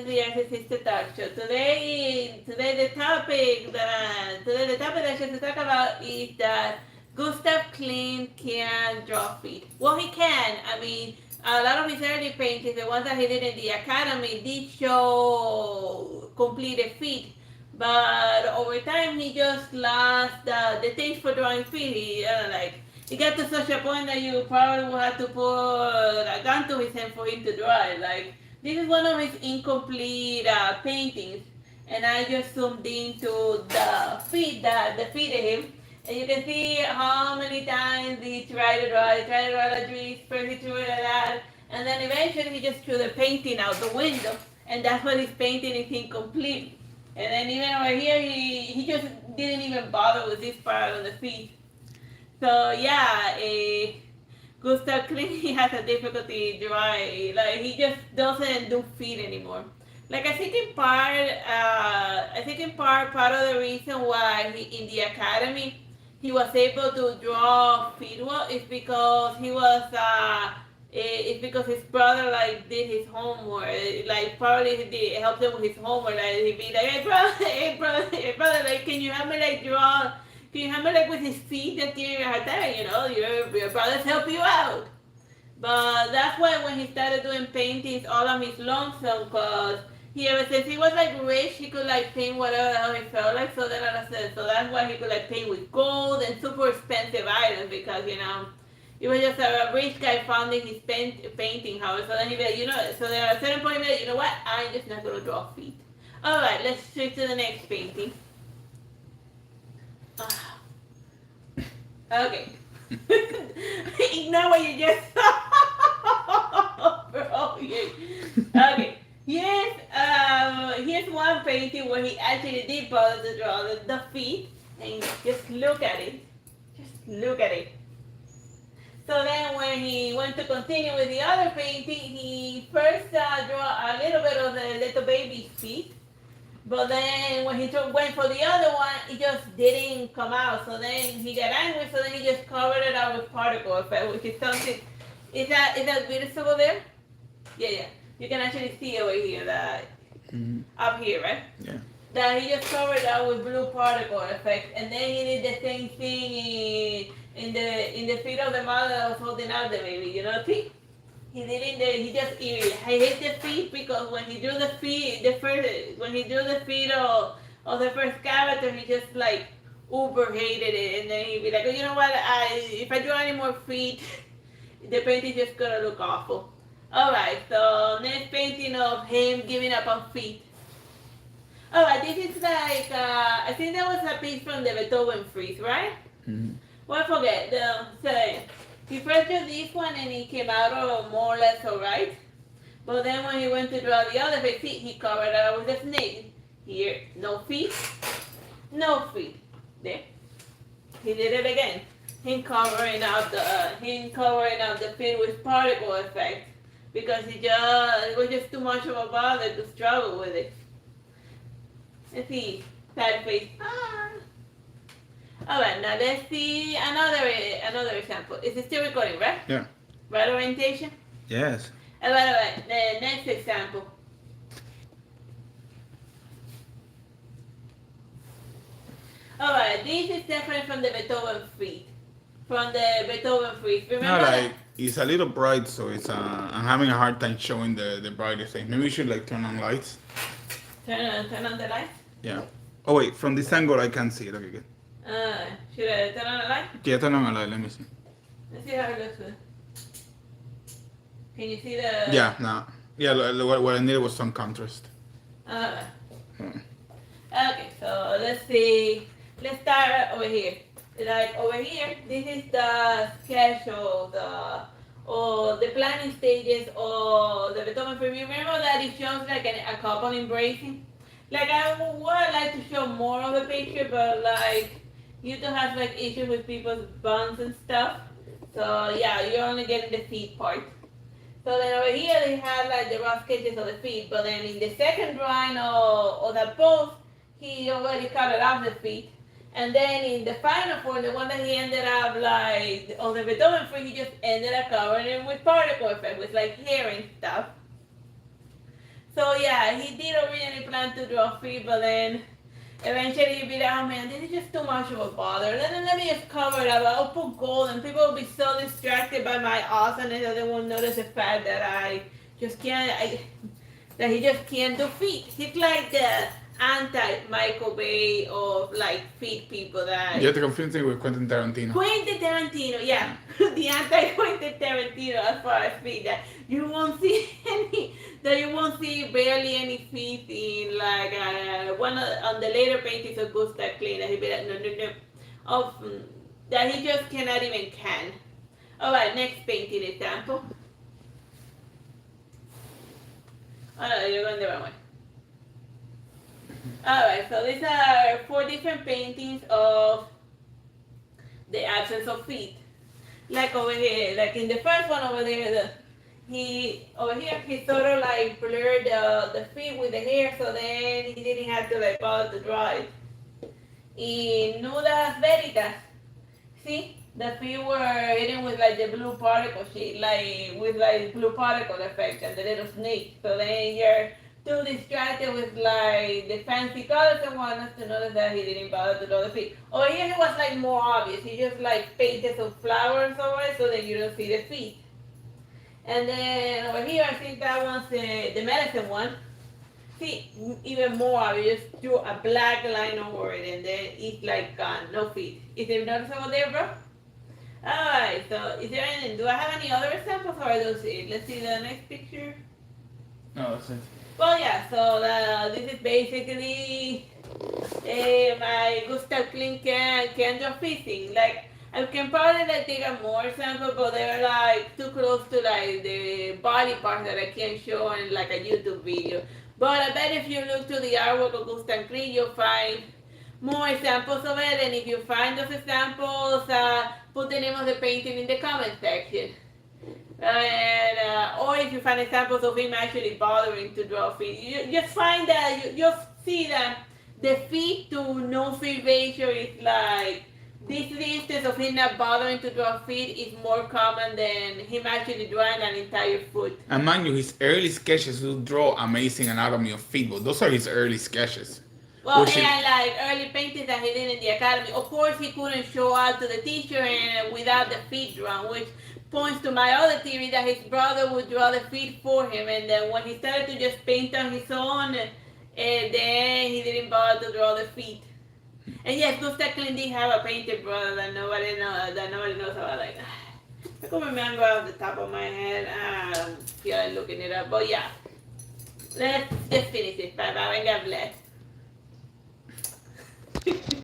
is the Artsy Sister Talk Show. Today the topic that I should talk about is that Gustav Klimt can draw feet. Well, he can. I mean, a lot of his early paintings, the ones that he did in the academy, did show completed feet. But over time, he just lost the taste for drawing feet. He got to such a point that you probably would have to put a gun to his hand for him to draw it. Like, this is one of his incomplete paintings, and I just zoomed into the feet that defeated him, and you can see how many times he tried to draw. He tried to draw the trees, first he threw it at that, and then eventually he just threw the painting out the window, and that's why his painting is incomplete. And then even over here, he just didn't even bother with this part on the feet. So yeah, Gustav Klimt has a difficulty drawing. Like, he just doesn't do feet anymore. Like, I think in part of the reason why in the academy he was able to draw feet well is because it's because his brother like did his homework. Like, probably helped him with his homework. Like, he'd be like, hey brother, like, can you help me like draw? Can you help me like with his feet that you had there? You know, your brothers help you out. But that's why when he started doing paintings all on his lonesome, cause since he was like rich, he could like paint whatever the hell he felt like. So that's why he could like paint with gold and super expensive items, because he was just a rich guy founding his painting house. So then he'd be like, so there at a certain point he'd be like, you know what? I'm just not gonna draw feet. All right, let's switch to the next painting. Okay. Ignore what you just saw. Bro, yeah. Okay. Here's one painting where he actually did bother to draw the feet. And just look at it. Just look at it. So then when he went to continue with the other painting, he first drew a little bit of the little baby's feet. But then when he went for the other one, it just didn't come out. So then he got angry, so then he just covered it up with particle effect, which is something. Is that visible there? Yeah. You can actually see over here that up here, right? Yeah. That he just covered it up with blue particle effect, and then he did the same thing in the feet of the mother that was holding out the baby. See? He hit the feet because when he drew the feet, of the first character, he just like uber hated it, and then he'd be like, oh, you know what? If I draw any more feet, the painting's just gonna look awful. All right, so next painting of him giving up on feet. All right, this is like I think that was a piece from the Beethoven frieze, right? Mm-hmm. Well, I forget. He first drew this one and it came out more or less alright. But then when he went to draw the other face, he covered it up with a snake. Here, no feet, no feet. There. He did it again. Him covering up the feet with particle effect, because it was just too much of a bother to struggle with it. Let's see. Sad face. Alright, now let's see another example. Is it still recording, right? Yeah. Right orientation? Yes. Alright. The next example. Alright, this is different from the Beethoven frieze. Remember No, like, it's a little bright, so I'm having a hard time showing the brightest thing. Maybe we should like turn on lights. Turn on the light? Yeah. Oh wait, from this angle I can't see it. Okay, good. Should I turn on the light? Yeah, turn on a light. Let me see. Let's see how it looks. Can you see the... Yeah, no. Yeah, what I needed was some contrast. Okay, so let's see. Let's start over here. Like over here, this is the sketch of the planning stages of the Beethoven frieze. Remember that it shows like a couple embracing? Like, I would like to show more of the picture, but like you don't have like issues with people's buns and stuff. So yeah, you're only getting the feet part. So then over here they had like the rough sketches of the feet, but then in the second drawing of the post, he already cut off the feet. And then in the final form, the one that he ended up like on the Beethoven frieze, he just ended up covering it with particle effect, with like hair and stuff. So yeah, he did originally plan to draw feet, but then eventually he'd be like, oh man, this is just too much of a bother. Let me just cover it up. I'll put gold, and people will be so distracted by my awesomeness that they won't notice the fact that I just can't. That he just can't do feet. He's like the anti-Michael Bay of like feet people that. You have to confuse it with Quentin Tarantino. Quentin Tarantino, yeah, the anti-Quentin Tarantino as far as feet. That you won't see any. That you won't see barely any feet in like on the later paintings of Gustav Klimt. That he'd be like, no, of that he just cannot even can. All right, next painting example. Oh no, you're going the wrong way. Alright, so these are 4 different paintings of the absence of feet. Like over here, like in the first one over there, he sort of like blurred the feet with the hair, so then he didn't have to like bother to draw it. In Nudas Veritas, see? The feet were hidden with like the blue particle sheet, like with like blue particle effect and the little snake. So then you're too distracted with like the fancy colors and want us to notice that he didn't bother to draw the feet. Over here it was like more obvious. He just like painted some flowers over it so that you don't see the feet. And then over here I think that one's the medicine one. See, even more obvious. Just drew a black line over it and then it's like gone, no feet. Is there noticeable there, bro? Alright, so is there any, do I have any other examples or are those it? Let's see the next picture. No, that's it. Well, yeah, so this is basically my Gustav Klimt can draw fishing. Like, I can probably like take a more example, but they're like too close to like the body parts that I can't show in like a YouTube video. But I bet if you look to the artwork of Gustav Klimt, you'll find more examples of it, and if you find those examples, put the name of the painting in the comment section. And or if you find examples of him actually bothering to draw feet, you just find that you'll see that the feet to no feet ratio is like this instance of him not bothering to draw feet is more common than him actually drawing an entire foot. And mind you, his early sketches will draw amazing anatomy of feet, but those are his early sketches. Well, and like early paintings that he did in the academy. Of course, he couldn't show out to the teacher and without the feet drawn, which points to my other theory that his brother would draw the feet for him, and then when he started to just paint on his own, then he didn't bother to draw the feet. And yes, Gustav Klimt did have a painted brother that nobody knows about. Like, I can't remember off the top of my head. I don't feel like looking it up, but yeah. Let's just finish it. Bye bye and God bless.